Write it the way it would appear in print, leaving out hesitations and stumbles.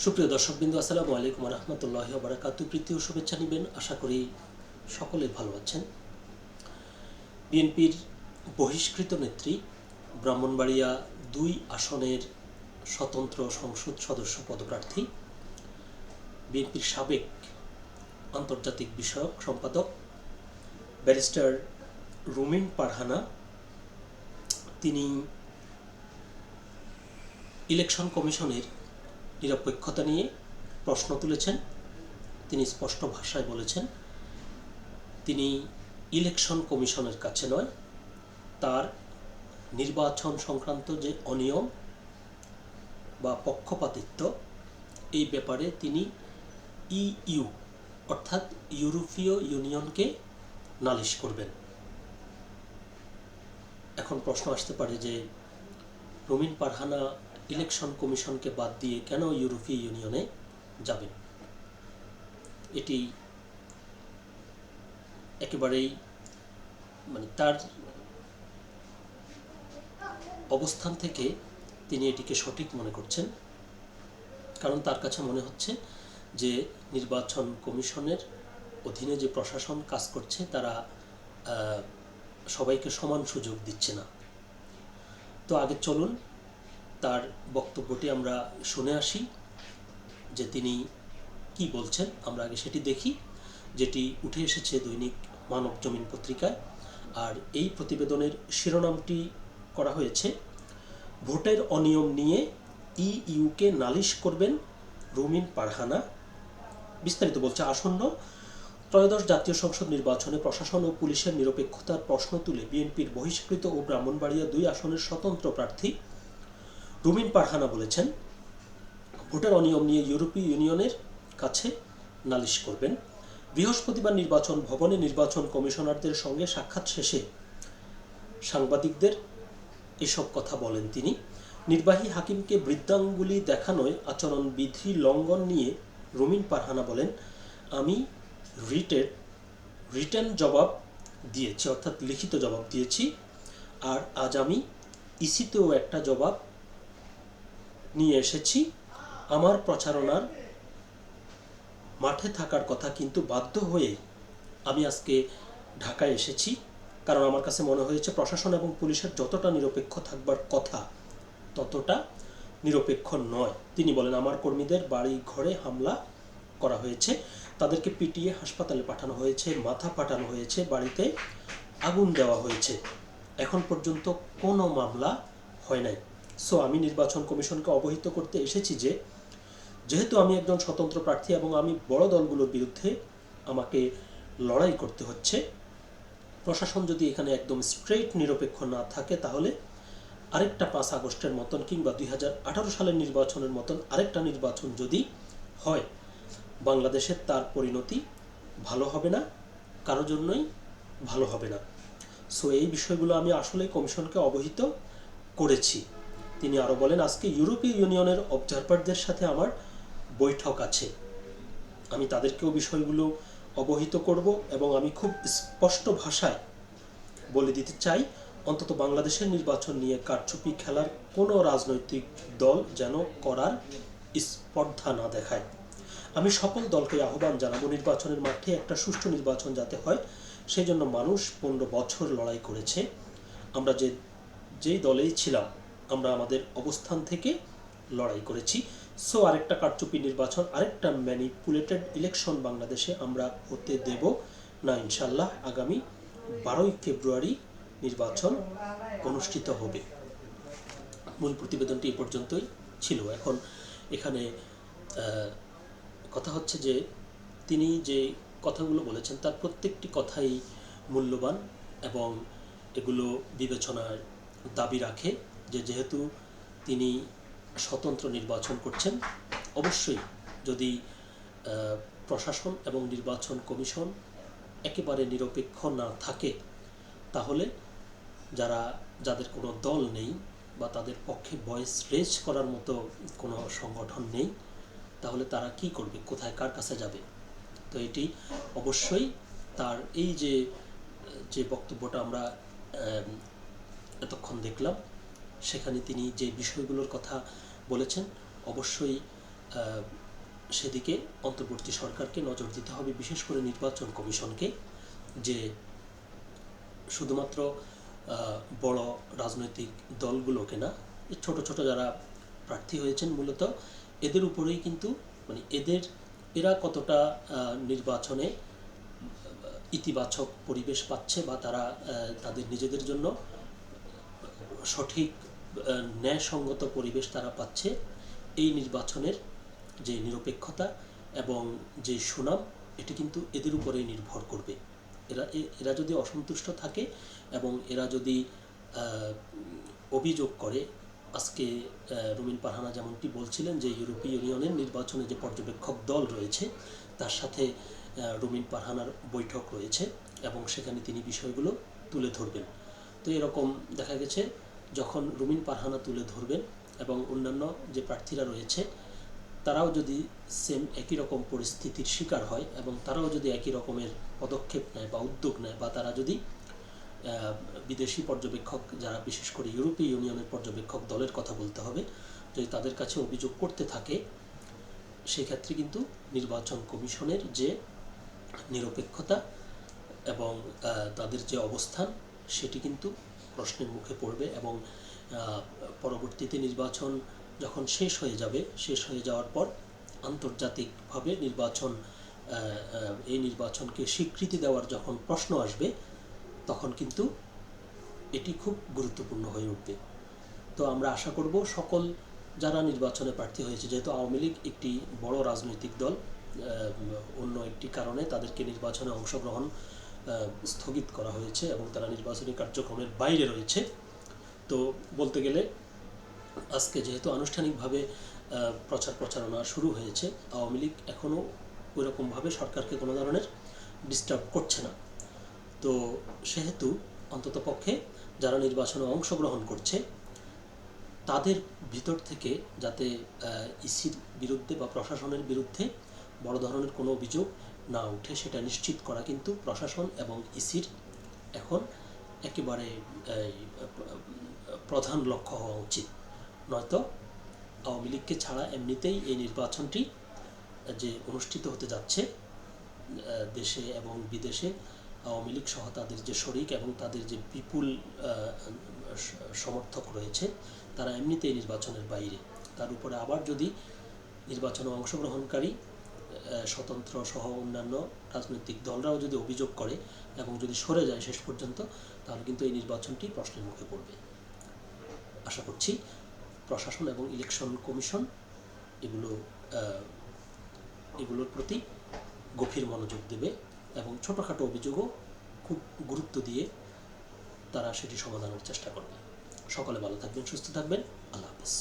সুপ্রিয় দর্শকবৃন্দ, আসসালামু আলাইকুম রহমতুল্লাহি ওয়া বারাকাতুহু। প্রীতি ও শুভেচ্ছা নেবেন, আশা করি সকলে ভালো আছেন। বিএনপির বহিষ্কৃত নেত্রী ব্রাহ্মণবাড়িয়া ২ আসনের স্বতন্ত্র সংসদ সদস্য পদপ্রার্থী, বিএনপির সাবেক আন্তর্জাতিক বিষয়ক সম্পাদক ব্যারিস্টার রুমিন পারহানা, তিনি ইলেকশন কমিশনের নিরপেক্ষতা নিয়ে প্রশ্ন তুলেছেন। তিনি স্পষ্ট ভাষায় বলেছেন, তিনি ইলেকশন কমিশনের কাছে নয়, তার নির্বাচন সংক্রান্ত যে অনিয়ম বা পক্ষপাতিত্ব, এই ব্যাপারে তিনি ইইউ অর্থাৎ ইউরোপীয় ইউনিয়নকে নালিশ করবেন। এখন প্রশ্ন আসতে পারে যে রুমিন পারহানা ইলেকশন কমিশনকে বাদ দিয়ে কেন ইউরোপীয় ইউনিয়নে যাবেন? এটি একেবারেই তার অবস্থান থেকে তিনি এটিকে সঠিক মনে করছেন, কারণ তার কাছে মনে হচ্ছে যে নির্বাচন কমিশনের অধীনে যে প্রশাসন কাজ করছে তারা সবাইকে সমান সুযোগ দিচ্ছে না। তো আগে চলুন তার বক্তব্যটি আমরা শুনে আসি, যে তিনি কি বলছেন। আমরা আগে সেটি দেখি, যেটি উঠে এসেছে দৈনিক মানব জমিন পত্রিকায়। আর এই প্রতিবেদনের শিরোনামটি করা হয়েছে, ভোটের অনিয়ম নিয়ে ইইউকে নালিশ করবেন রুমিন পারহানা। বিস্তারিত বলছে, আসন্ন ত্রয়োদশ জাতীয় সংসদ নির্বাচনে প্রশাসন ও পুলিশের নিরপেক্ষতার প্রশ্ন তুলে বিএনপির বহিষ্কৃত ও ব্রাহ্মণবাড়িয়া ২ আসনের স্বতন্ত্র প্রার্থী রুমিন পারহানা বলেছেন, ভোটের অনিয়ম নিয়ে ইউরোপীয় ইউনিয়নের কাছে নালিশ করবেন। বৃহস্পতিবার নির্বাচন ভবনে নির্বাচন কমিশনারদের সঙ্গে সাক্ষাৎ শেষে সাংবাদিকদের এসব কথা বলেন তিনি। নির্বাহী হাকিমকে বৃদ্ধাঙ্গুলি দেখানোয় আচরণবিধি লঙ্ঘন নিয়ে রুমিন পারহানা বলেন, আমি রিটেন জবাব দিয়েছি, অর্থাৎ লিখিত জবাব দিয়েছি, আর আজ আমি ইসিতেও একটা জবাব নিয়ে এসেছি। আমার প্রচারণার মাঠে থাকার কথা, কিন্তু বাধ্য হয়ে আমি আজকে ঢাকায় এসেছি, কারণ আমার কাছে মনে হয়েছে প্রশাসন এবং পুলিশের যতটা নিরপেক্ষ থাকবার কথা ততটা নিরপেক্ষ নয়। তিনি বলেন, আমার কর্মীদের বাড়ি ঘরে হামলা করা হয়েছে, তাদেরকে পিটিয়ে হাসপাতালে পাঠানো হয়েছে, মাথা ফাটানো হয়েছে, বাড়িতে আগুন দেওয়া হয়েছে, এখন পর্যন্ত কোনো মামলা হয় নাই। সো আমি নির্বাচন কমিশনকে অবহিত করতে এসেছি যে যেহেতু আমি একজন স্বতন্ত্র প্রার্থী এবং আমি বড় দলগুলোর বিরুদ্ধে আমাকে লড়াই করতে হচ্ছে, প্রশাসন যদি এখানে একদম স্ট্রেইট নিরপেক্ষ না থাকে, তাহলে আরেকটা ৫ আগস্টের মতন কিংবা ২০১৮ সালের নির্বাচনের মতন আরেকটা নির্বাচন যদি হয়, বাংলাদেশের তার পরিণতি ভালো হবে না, কারোর জন্যই ভালো হবে না। সো এই বিষয়গুলো আমি আসলে কমিশনকে অবহিত করেছি। তিনি আরও বলেন, আজকে ইউরোপীয় ইউনিয়নের অবজারভারদের সাথে আমার বৈঠক আছে, আমি তাদেরকেও বিষয়গুলো অবহিত করব এবং আমি খুব স্পষ্ট ভাষায় বলে দিতে চাই, অন্তত বাংলাদেশের নির্বাচন নিয়ে কারচুপি খেলার কোনো রাজনৈতিক দল যেন করার স্পর্ধা না দেখায়। আমি সকল দলকে আহ্বান জানাবো, নির্বাচনের মাঠে একটা সুষ্ঠু নির্বাচন যাতে হয়, সেই জন্য মানুষ ১৫ বছর লড়াই করেছে। আমরা যেই দলেই ছিলাম, আমরা আমাদের অবস্থান থেকে লড়াই করেছি। সো আরেকটা কারচুপি নির্বাচন, আরেকটা ম্যানিপুলেটেড ইলেকশন বাংলাদেশে আমরা হতে দেব না ইনশাল্লাহ। আগামী ১২ই ফেব্রুয়ারি নির্বাচন অনুষ্ঠিত হবে। মূল প্রতিবেদনটি এই পর্যন্তই ছিল। এখন এখানে কথা হচ্ছে যে তিনি যে কথাগুলো বলেছেন তার প্রত্যেকটি কথাই মূল্যবান এবং এগুলো বিবেচনার দাবি রাখে, যে যেহেতু তিনি স্বতন্ত্র নির্বাচন করছেন, অবশ্যই যদি প্রশাসন এবং নির্বাচন কমিশন একেবারে নিরপেক্ষ না থাকে, তাহলে যাদের কোনো দল নেই বা তাদের পক্ষে ভয়েস রেজ করার মতো কোনো সংগঠন নেই, তাহলে তারা কি করবে, কোথায় কার কাছে যাবে? তো এটি অবশ্যই তার এই যে বক্তব্যটা আমরা এতক্ষণ দেখলাম, সেখানে তিনি যে বিষয়গুলোর কথা বলেছেন, অবশ্যই সেদিকে অন্তর্বর্তী সরকারকে নজর দিতে হবে, বিশেষ করে নির্বাচন কমিশনকে, যে শুধুমাত্র বড় রাজনৈতিক দলগুলোকে না, ছোট ছোট যারা প্রার্থী হয়েছেন মূলত এদের উপরেই কিন্তু মানে এরা কতটা নির্বাচনে ইতিবাচক পরিবেশ পাচ্ছে বা তারা তাদের নিজেদের জন্য সঠিক ন্যায়সঙ্গত পরিবেশ তারা পাচ্ছে, এই নির্বাচনের যে নিরপেক্ষতা এবং যে সুনাম, এটি কিন্তু এদের উপরেই নির্ভর করবে। এরা যদি অসন্তুষ্ট থাকে এবং এরা যদি অভিযোগ করে, আজকে রুমিন পারহানা যেমনটি বলছিলেন যে ইউরোপীয় ইউনিয়নের নির্বাচনে যে পর্যবেক্ষক দল রয়েছে তার সাথে রুমিন পারহানার বৈঠক রয়েছে এবং সেখানে তিনি বিষয়গুলো তুলে ধরবেন। তো এরকম দেখা গেছে যখন রুমিন পারহানা তুলে ধরবেন এবং অন্যান্য যে প্রার্থীরা রয়েছে তারাও যদি একই রকম পরিস্থিতির শিকার হয় এবং তারাও যদি একই রকমের পদক্ষেপ নেয় বা উদ্যোগ নেয় বা তারা যদি বিদেশি পর্যবেক্ষক যারা বিশেষ করে ইউরোপীয় ইউনিয়নের পর্যবেক্ষক দলের কথা বলতে হবে, যদি তাদের কাছে অভিযোগ করতে থাকে, সেক্ষেত্রে কিন্তু নির্বাচন কমিশনের যে নিরপেক্ষতা এবং তাদের যে অবস্থান সেটি কিন্তু প্রশ্নের মুখে পড়বে এবং পরবর্তীতে নির্বাচন যখন শেষ হয়ে যাওয়ার পর আন্তর্জাতিকভাবে এই নির্বাচনকে স্বীকৃতি দেওয়ার যখন প্রশ্ন আসবে তখন কিন্তু এটি খুব গুরুত্বপূর্ণ হয়ে উঠবে। তো আমরা আশা করব সকল যারা নির্বাচনে প্রার্থী হয়েছে, যেহেতু আওয়ামী লীগ একটি বড় রাজনৈতিক দল, অন্য একটি কারণে তাদেরকে নির্বাচনে অংশগ্রহণ স্থগিত করা হয়েছে এবং তারা নির্বাচনী কার্যক্রমের বাইরে রয়েছে। তো বলতে গেলে আজকে যেহেতু আনুষ্ঠানিকভাবে প্রচারণা শুরু হয়েছে, আওয়ামী লীগ এখনও ওইরকমভাবে সরকারকে কোনো ধরনের ডিস্টার্ব করছে না। তো সেহেতু অন্ততপক্ষে যারা নির্বাচনে অংশগ্রহণ করছে তাদের ভিতর থেকে যাতে ইসির বিরুদ্ধে বা প্রশাসনের বিরুদ্ধে বড় ধরনের কোনো অভিযোগ না উঠে সেটা নিশ্চিত করা কিন্তু প্রশাসন এবং ইসির এখন একেবারে প্রধান লক্ষ্য হওয়া উচিত। নয়তো আওয়ামী লীগকে ছাড়া এমনিতেই এই নির্বাচনটি যে অনুষ্ঠিত হতে যাচ্ছে দেশে এবং বিদেশে, আওয়ামী লীগ সহ তাদের যে শরিক এবং তাদের যে বিপুল সমর্থক রয়েছে তারা এমনিতেই নির্বাচনের বাইরে। তার উপরে আবার যদি নির্বাচনে অংশগ্রহণকারী স্বতন্ত্র সহ অন্যান্য রাজনৈতিক দলরাও যদি অভিযোগ করে এবং যদি সরে যায় শেষ পর্যন্ত, তাহলে কিন্তু এই নির্বাচনটি প্রশ্নের মুখে পড়বে। আশা করছি প্রশাসন এবং ইলেকশন কমিশন এগুলোর প্রতি গভীর মনোযোগ দেবে এবং ছোটোখাটো অভিযোগও খুব গুরুত্ব দিয়ে তারা সেটি সমাধানের চেষ্টা করবে। সকলে ভালো থাকবেন, সুস্থ থাকবেন। আল্লাহ হাফেজ।